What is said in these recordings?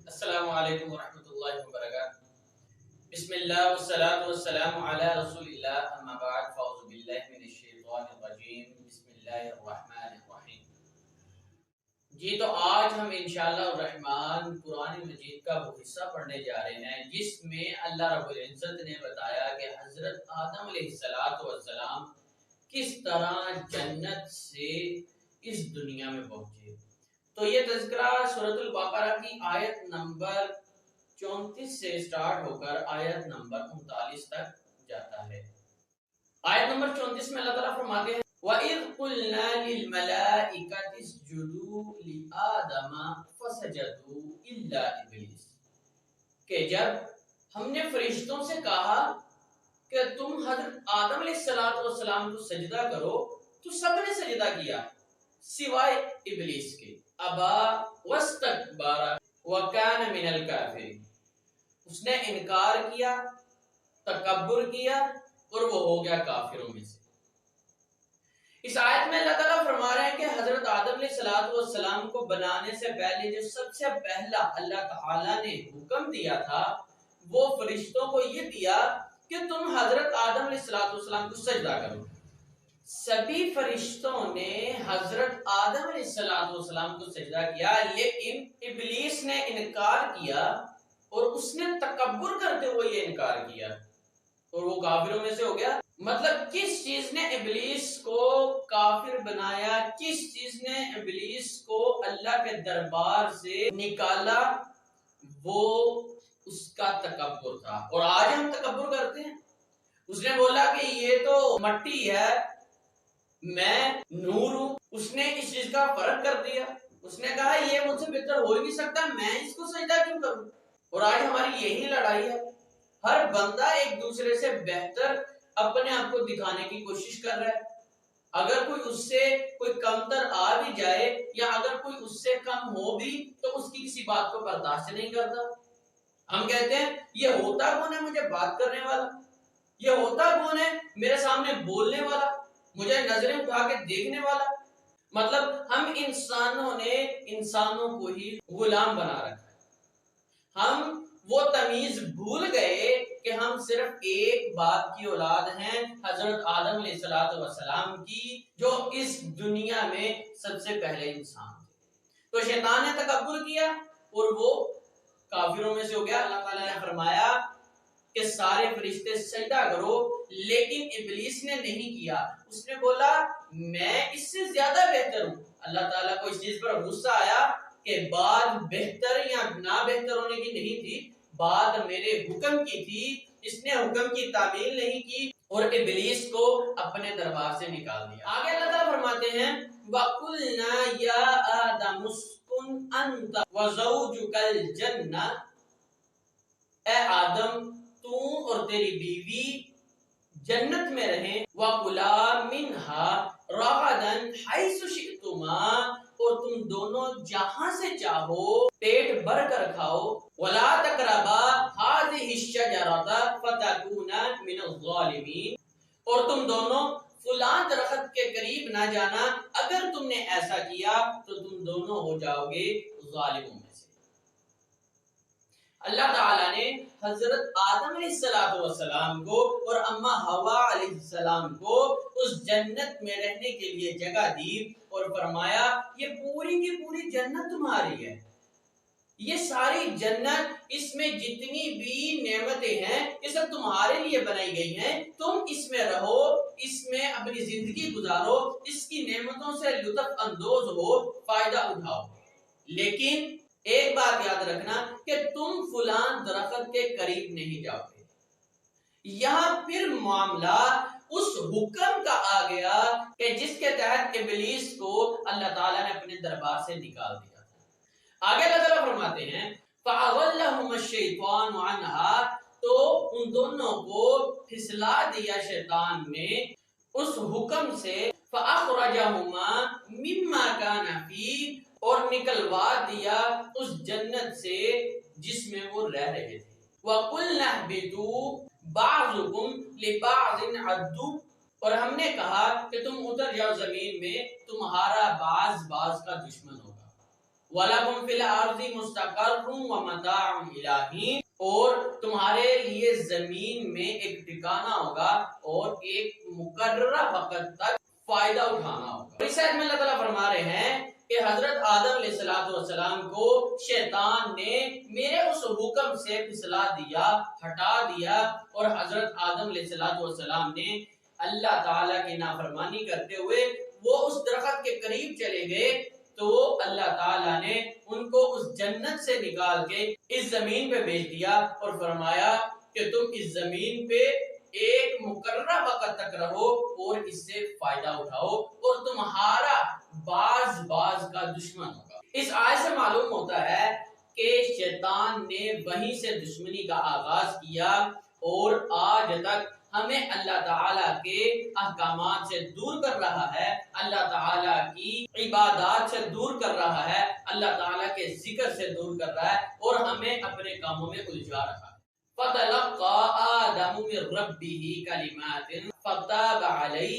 السلام علیکم ورحمۃ اللہ وبرکاتہ۔ بسم اللہ والصلاۃ والسلام علی رسول اللہ، اما بعد فاعوذ باللہ من الشیطان الرجیم، بسم اللہ الرحمن الرحیم۔ جی تو آج ہم انشاءاللہ الرحمن قرآن مجید کا وہ حصہ پڑھنے جا رہے ہیں جس میں اللہ رب العزت نے بتایا کہ حضرت آدم علیہ السلام کس طرح جنت سے اس دنیا میں پہنچے۔ تو یہ تذکرہ سورۃ البقرہ کی آیت نمبر 34 سے سٹارٹ ہو کر آیت نمبر 39 تک جاتا ہے۔ آیت نمبر 34 میں اللہ تعالیٰ فرماتے ہیں وَإِذْ قُلْنَا لِلْمَلَائِكَةِ اسْجُدُوا لِآدَمَ فَسَجَدُوا إِلَّا إِبْلِيسَ، کہ جب ہم نے فرشتوں سے کہا کہ تم حضرت آدم علیہ السلام کو سجدہ کرو تو سب نے سجدہ کیا سوائے ابلیس کے۔ ابا واستکبر وکان من الکافرین، اس نے انکار کیا، تکبر کیا اور وہ ہو گیا کافروں میں سے۔ اس آیت میں اللہ تعالیٰ فرما رہے ہیں کہ حضرت آدم علیہ السلام کو بنانے سے پہلے جو سب سے پہلا اللہ تعالیٰ نے حکم دیا تھا وہ فرشتوں کو یہ دیا کہ تم حضرت آدم علیہ السلام کو سجدہ کرو۔ سبھی فرشتوں نے حضرت آدم علیہ السلام کو سجدہ کیا، لیکن ابلیس نے انکار کیا اور اس نے تکبر کرتے ہوئے یہ انکار کیا اور وہ کافروں میں سے ہو گیا۔ مطلب کس چیز نے ابلیس کو کافر بنایا، کس چیز نے ابلیس کو اللہ کے دربار سے نکالا، وہ اس کا تکبر تھا۔ اور آج ہم تکبر کرتے ہیں۔ اس نے بولا کہ یہ تو مٹی ہے، میں نور ہوں، اس نے اس چیز کا فرق کر دیا، اس نے کہا یہ مجھ سے بہتر ہو ہی نہیں سکتا، میں اس کو سجدہ کیوں کروں۔ اور آج ہماری یہی لڑائی ہے، ہر بندہ ایک دوسرے سے بہتر اپنے آپ کو دکھانے کی کوشش کر رہا ہے۔ اگر کوئی اس سے کوئی کمتر آ بھی جائے یا اگر کوئی اس سے کم ہو بھی تو اس کی کسی بات کو برداشت نہیں کرتا۔ ہم کہتے ہیں یہ ہوتا کون ہے مجھے بات کرنے والا، یہ ہوتا کون ہے میرے سامنے بولنے والا، مجھے نظریں اٹھا کے دیکھنے والا۔ مطلب ہم انسانوں نے انسانوں کو ہی غلام بنا رکھا ہے۔ ہم وہ تمیز بھول گئے کہ ہم صرف ایک باپ کی اولاد ہیں، حضرت آدم علیہ السلام کی، جو اس دنیا میں سب سے پہلے انسان تھے۔ تو شیطان نے تکبر کیا اور وہ کافروں میں سے ہو گیا۔ اللہ تعالیٰ نے فرمایا کہ سارے فرشتے سجدہ کرو، لیکن ابلیس نے نہیں کیا۔ اس نے بولا میں اس سے زیادہ بہتر ہوں۔ اللہ تعالیٰ کو اس چیز پر غصہ آیا کہ بات بہتر یا نہ بہتر ہونے کی نہیں تھی، بات میرے حکم کی تھی، اس نے حکم کی تعمیل نہیں کی اور ابلیس کو اپنے دربار سے نکال دیا۔ آگے اللہ تعالیٰ فرماتے ہیں وَقُلْنَا يَا آدَمُ اسْكُنْ أَنْتَ وَزَوْجُكَ الْجَنَّةَ، اے آدم تو اور تیری بیوی جنت میں رہیں، وَكُلَا مِنْهَا رَغَدًا حَيْثُ شِئْتُمَا، اور تم دونوں جہاں سے چاہو پیٹ بھر کر کھاؤ، وَلَا تَقْرَبَا هَٰذِهِ الشَّجَرَةَ فَتَكُونَا مِنَ الظَّالِمِينَ، اور تم دونوں فلاں درخت کے قریب نہ جانا، اگر تم نے ایسا کیا تو تم دونوں ہو جاؤ گے ظالموں میں سے۔ اللہ تعالیٰ نے حضرت آدم علیہ السلام کو اور اما حوا علیہ السلام کو اس جنت میں رہنے کے لیے جگہ دی اور فرمایا یہ پوری کی پوری جنت تمہاری ہے، یہ ساری جنت، اس میں جتنی بھی نعمتیں ہیں یہ سب تمہارے لیے بنائی گئی ہیں، تم اس میں رہو، اس میں اپنی زندگی گزارو، اس کی نعمتوں سے لطف اندوز ہو، فائدہ اٹھاؤ، لیکن ایک بات یاد رکھنا کہ تم فلاں درخت کے قریب نہیں جاؤ گے۔ یہاں پھر معاملہ اس حکم کا آ گیا کہ جس کے تحت ابلیس کو اللہ تعالیٰ نے اپنے دربار سے نکال دیا تھا۔ آگے اللہ تعالیٰ فرماتے ہیں فَأَضَلَّهُمَ الشَّيْطَانُ عَنْهَا، تو ان دونوں کو پھسلا دیا شیطان نے اس حکم سے، فَأَخْرَجَهُمَا مِمَّا كَانَ فِيهِ، اور نکلوا دیا اس جنت سے جس میں وہ رہ رہے تھے۔ وَقُلْنَا اهْبِطُوا بَعْضُكُمْ لِبَعْضٍ عَدُوٌّ، اور ہم نے کہا کہ تم اتر جاؤ زمین میں، تمہارا بعض کا دشمن ہوگا۔ وَلَكُمْ فِي الْأَرْضِ مُسْتَقَرٌّ وَمَتَاعٌ إِلَىٰ حِينٍ، اور تمہارے لیے زمین میں ایک ٹھکانہ ہوگا اور ایک مقررہ وقت تک فائدہ اٹھانا ہوگا۔ اس آیت میں اللہ تعالیٰ فرما رہے ہیں کہ حضرت آدم علیہ السلام کو شیطان نے میرے اس حکم سے پھسلا دیا، ہٹا دیا، اور حضرت آدم علیہ السلام نے اللہ تعالیٰ کی نافرمانی کرتے ہوئے وہ اس درخت کے قریب چلے گئے، تو اللہ تعالیٰ نے ان کو اس جنت سے نکال کے اس زمین پہ بھیج دیا اور فرمایا کہ تم اس زمین پہ ایک مقررہ وقت تک رہو اور اس سے فائدہ اٹھاؤ، اور تمہارا باز کا دشمن ہوگا۔ اس آیت سے معلوم ہوتا ہے کہ شیطان نے وہیں سے دشمنی کا آغاز کیا اور آج تک ہمیں اللہ تعالیٰ کے احکامات سے دور کر رہا ہے، اللہ تعالیٰ کی عبادات سے دور کر رہا ہے، اللہ تعالیٰ کے ذکر سے دور کر رہا ہے، اور ہمیں اپنے کاموں میں الجھا رہا ہے۔ فَتَلَقَّى آدَمُ مِن رَّبِّهِ كَلِمَاتٍ فَتَابَ عَلَيْهِ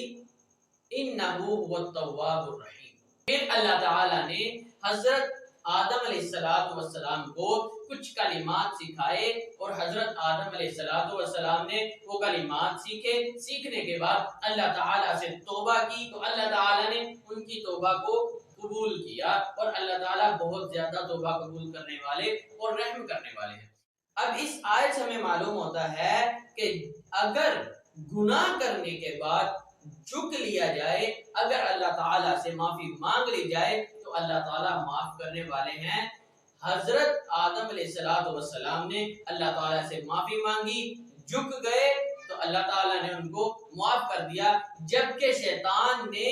إِنَّهُ هُوَ التَّوَّابُ الرَّحِيمُ۔ پھر اللہ تعالیٰ نے حضرت آدم علیہ السلام کو کچھ کلمات سکھائے، اور حضرت آدم علیہ السلام نے وہ کلمات سیکھے۔ سیکھنے کے بعد اللہ تعالیٰ سے توبہ کی، تو اللہ تعالیٰ نے ان کی توبہ کو قبول کیا، اور اللہ تعالیٰ بہت زیادہ توبہ قبول کرنے والے اور رحم کرنے والے ہیں۔ اب اس آیت سے ہمیں معلوم ہوتا ہے کہ اگر گناہ کرنے کے بعد جھک لیا جائے، اگر اللہ تعالیٰ سے معافی مانگ لی جائے، تو اللہ تعالیٰ معاف کرنے والے ہیں۔ حضرت آدم علیہ السلام نے اللہ تعالیٰ سے معافی مانگی، جھک گئے، تو اللہ تعالیٰ نے ان کو معاف کر دیا، جبکہ شیطان نے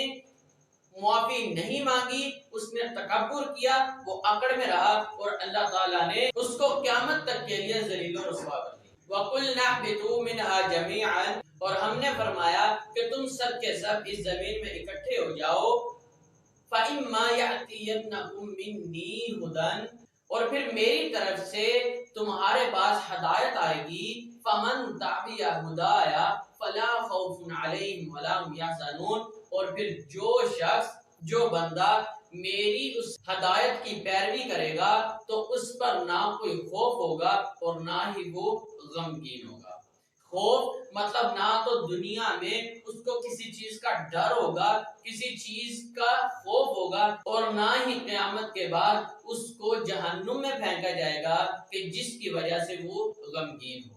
معافی نہیں مانگی، اس نے تکبر کیا، وہ اکڑ میں رہا، اور اللہ تعالیٰ نے اس کو قیامت تک کے لیے ذلیل و رسوا کر دیا۔ وَقُلْنَا اهْبِطُوا مِنْهَا جَمِيعًا، اور ہم نے فرمایا کہ تم سب کے سب اس زمین میں اکٹھے ہو جاؤ۔ فَإِمَّا يَأْتِيَنَّكُم مِّنِّي هُدًى، اور پھر میری طرف سے تمہارے پاس ہدایت آئے گی۔ فَمَن تَبِعَ هُدَايَ فَلَا خَوْفٌ عَلَيْهِمْ وَلَا هُمْ يَحْزَنُونَ، اور پھر جو بندہ میری اس ہدایت کی پیروی کرے گا تو اس پر نہ کوئی خوف ہوگا اور نہ ہی وہ غمگین ہوگا۔ خوف مطلب نہ تو دنیا میں اس کو کسی چیز کا ڈر ہوگا، کسی چیز کا خوف ہوگا، اور نہ ہی قیامت کے بعد اس کو جہنم میں پھینکا جائے گا کہ جس کی وجہ سے وہ غمگین ہو۔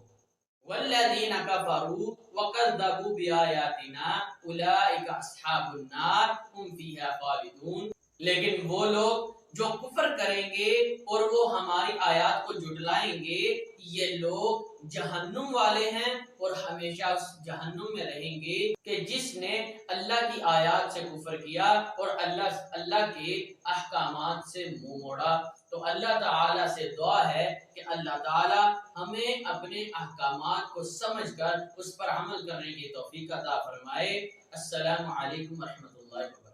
والذین کفروا وکذبوا بآیاتنا اولئک اصحاب النار هم فیہا خالدون، لیکن وہ لوگ جو کفر کریں گے اور وہ ہماری آیات کو جھٹلائیں گے، یہ لوگ جہنم والے ہیں اور ہمیشہ اس جہنم میں رہیں گے کہ جس نے اللہ کی آیات سے کفر کیا اور اللہ کے احکامات سے منہ موڑا۔ تو اللہ تعالیٰ سے دعا ہے کہ اللہ تعالیٰ ہمیں اپنے احکامات کو سمجھ کر اس پر عمل کرنے کی توفیق عطا فرمائے۔ السلام علیکم ورحمۃ اللہ وبرکاتہ۔